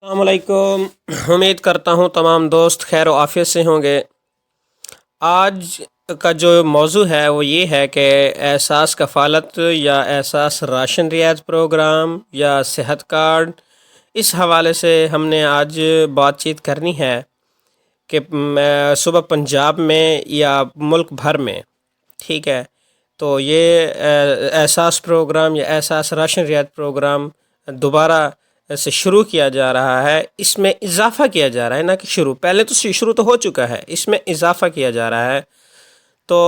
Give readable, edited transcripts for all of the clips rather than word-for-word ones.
السلام علیکم۔ امید کرتا ہوں تمام دوست خیر و عافیت سے ہوں گے۔ آج کا جو موضوع ہے وہ یہ ہے کہ احساس کفالت یا احساس راشن رعایت پروگرام یا صحت کارڈ، اس حوالے سے ہم نے آج بات چیت کرنی ہے کہ صبح پنجاب میں یا ملک بھر میں، ٹھیک ہے، تو یہ احساس پروگرام یا احساس راشن رعایت پروگرام دوبارہ سے شروع کیا جا رہا ہے۔ اس میں اضافہ کیا جا رہا ہے، نہ کہ پہلے تو شروع تو ہو چکا ہے، اس میں اضافہ کیا جا رہا ہے۔ تو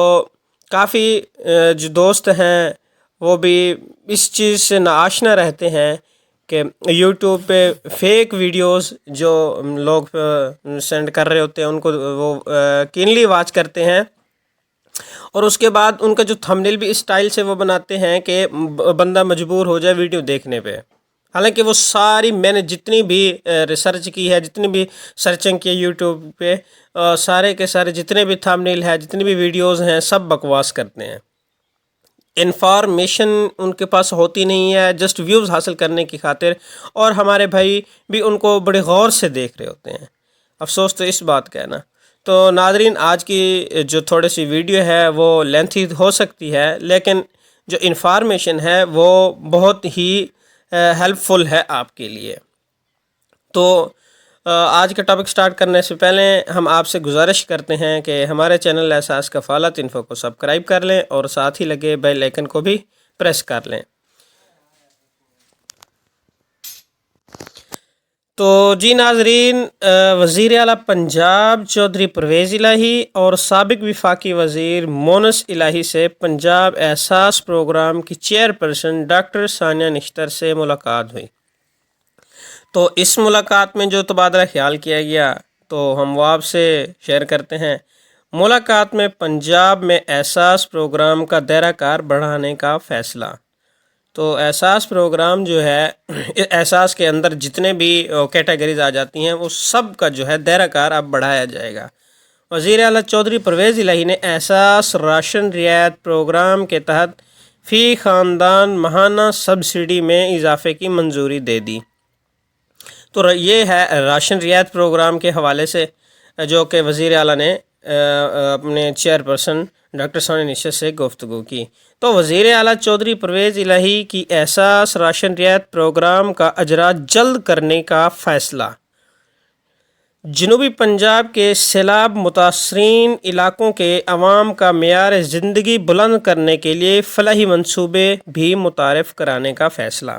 کافی جو دوست ہیں وہ بھی اس چیز سے ناآشنا رہتے ہیں کہ یوٹیوب پہ فیک ویڈیوز جو لوگ سینڈ کر رہے ہوتے ہیں ان کو وہ کینلی واچ کرتے ہیں، اور اس کے بعد ان کا جو تھمبنیل بھی اس سٹائل سے وہ بناتے ہیں کہ بندہ مجبور ہو جائے ویڈیو دیکھنے پہ۔ حالانکہ وہ ساری میں نے جتنی بھی ریسرچ کی ہے، جتنی بھی سرچنگ کی ہے یوٹیوب پہ، سارے کے سارے جتنے بھی تھمبنیل ہیں، جتنی بھی ویڈیوز ہیں، سب بکواس کرتے ہیں۔ انفارمیشن ان کے پاس ہوتی نہیں ہے، جسٹ ویوز حاصل کرنے کی خاطر، اور ہمارے بھائی بھی ان کو بڑے غور سے دیکھ رہے ہوتے ہیں۔ افسوس تو اس بات کا ہے نا۔ تو ناظرین، آج کی جو تھوڑی سی ویڈیو ہے وہ لینتھی ہو سکتی ہے، لیکن جو انفارمیشن ہے وہ بہت ہی ہیلپ فل ہے آپ کے لیے۔ تو آج کا ٹاپک سٹارٹ کرنے سے پہلے ہم آپ سے گزارش کرتے ہیں کہ ہمارے چینل احساس کفالت انفو کو سبسکرائب کر لیں اور ساتھ ہی لگے بیل آئیکن کو بھی پریس کر لیں۔ تو جی ناظرین، وزیر اعلیٰ پنجاب چودھری پرویز الہی اور سابق وفاقی وزیر مونس الہی سے پنجاب احساس پروگرام کی چیئرپرسن ڈاکٹر ثانیہ نشتر سے ملاقات ہوئی۔ تو اس ملاقات میں جو تبادلہ خیال کیا گیا تو ہم وہ آپ سے شیئر کرتے ہیں۔ ملاقات میں پنجاب میں احساس پروگرام کا دائرہ کار بڑھانے کا فیصلہ۔ تو احساس پروگرام جو ہے، احساس کے اندر جتنے بھی کیٹیگریز آ جاتی ہیں وہ سب کا جو ہے دائرہ کار اب بڑھایا جائے گا۔ وزیر اعلیٰ چودھری پرویز الہی نے احساس راشن رعایت پروگرام کے تحت فی خاندان ماہانہ سبسڈی میں اضافے کی منظوری دے دی۔ تو یہ ہے راشن رعایت پروگرام کے حوالے سے جو کہ وزیر اعلیٰ نے اپنے چیئرپرسن ڈاکٹر ثانیہ نشتر سے گفتگو کی۔ تو وزیر اعلیٰ چودھری پرویز الہی کی احساس راشن رعایت پروگرام کا اجرا جلد کرنے کا فیصلہ۔ جنوبی پنجاب کے سیلاب متاثرین علاقوں کے عوام کا معیار زندگی بلند کرنے کے لیے فلاحی منصوبے بھی متعارف کرانے کا فیصلہ۔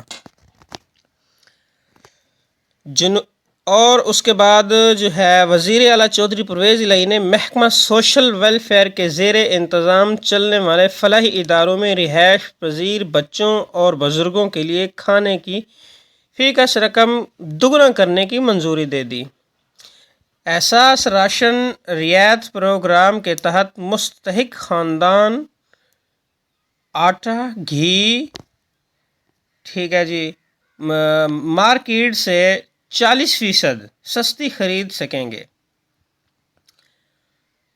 اور اس کے بعد جو ہے وزیر اعلیٰ چودھری پرویز الہی نے محکمہ سوشل ویلفیئر کے زیر انتظام چلنے والے فلاحی اداروں میں رہائش پذیر بچوں اور بزرگوں کے لیے کھانے کی فی کس رقم دوگنا کرنے کی منظوری دے دی۔ احساس راشن رعایت پروگرام کے تحت مستحق خاندان آٹا، گھی، ٹھیک ہے جی، مارکیٹ سے 40% سستی خرید سکیں گے۔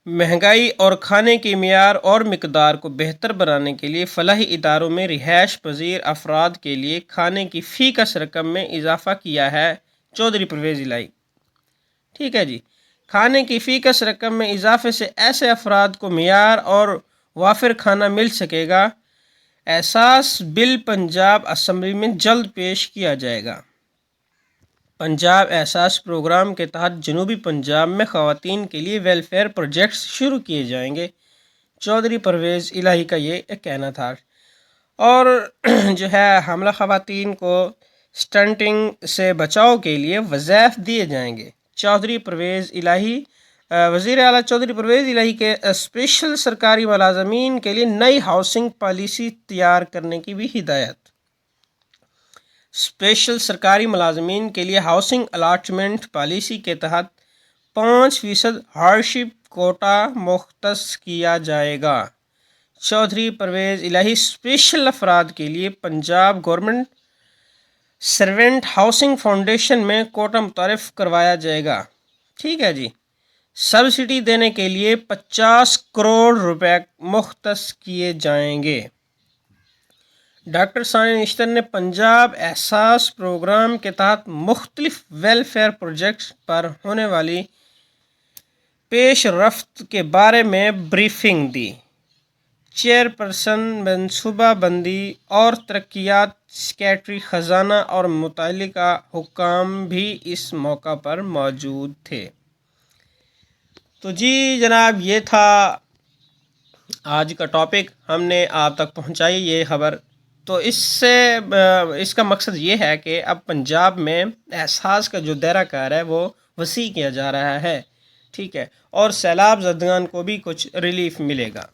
مہنگائی اور کھانے کی معیار اور مقدار کو بہتر بنانے کے لیے فلاحی اداروں میں رہائش پذیر افراد کے لیے کھانے کی فی کس رقم میں اضافہ کیا ہے چودھری پرویز الہی۔ ٹھیک ہے جی، کھانے کی فی کس رقم میں اضافے سے ایسے افراد کو معیار اور وافر کھانا مل سکے گا۔ احساس بل پنجاب اسمبلی میں جلد پیش کیا جائے گا۔ پنجاب احساس پروگرام کے تحت جنوبی پنجاب میں خواتین کے لیے ویلفیئر پروجیکٹس شروع کیے جائیں گے، چودھری پرویز الہی کا یہ ایک کہنا تھا۔ اور جو ہے حاملہ خواتین کو سٹنٹنگ سے بچاؤ کے لیے وظائف دیے جائیں گے۔ چودھری پرویز الہی وزیر اعلیٰ چودھری پرویز الہی کے اسپیشل سرکاری ملازمین کے لیے نئی ہاؤسنگ پالیسی تیار کرنے کی بھی ہدایت۔ اسپیشل سرکاری ملازمین کے لیے ہاؤسنگ الاٹمنٹ پالیسی کے تحت 5% ہارڈشپ کوٹا مختص کیا جائے گا۔ چودھری پرویز الہی اسپیشل افراد کے لیے Punjab government servant housing foundation میں کوٹا متعارف کروایا جائے گا۔ ٹھیک ہے جی، سبسڈی دینے کے لیے 50 کروڑ روپے مختص کیے جائیں گے۔ ڈاکٹر ثانی نشتر نے پنجاب احساس پروگرام کے تحت مختلف ویلفیئر پروجیکٹس پر ہونے والی پیش رفت کے بارے میں بریفنگ دی۔ چیئرپرسن منصوبہ بندی اور ترقیات سیکریٹری خزانہ اور متعلقہ حکام بھی اس موقع پر موجود تھے۔ تو جی جناب، یہ تھا آج کا ٹاپک، ہم نے آپ تک پہنچائی یہ خبر۔ تو اس کا مقصد یہ ہے کہ اب پنجاب میں احساس کا جو دائرہ کار ہے وہ وسیع کیا جا رہا ہے، ٹھیک ہے، اور سیلاب زدگان کو بھی کچھ ریلیف ملے گا۔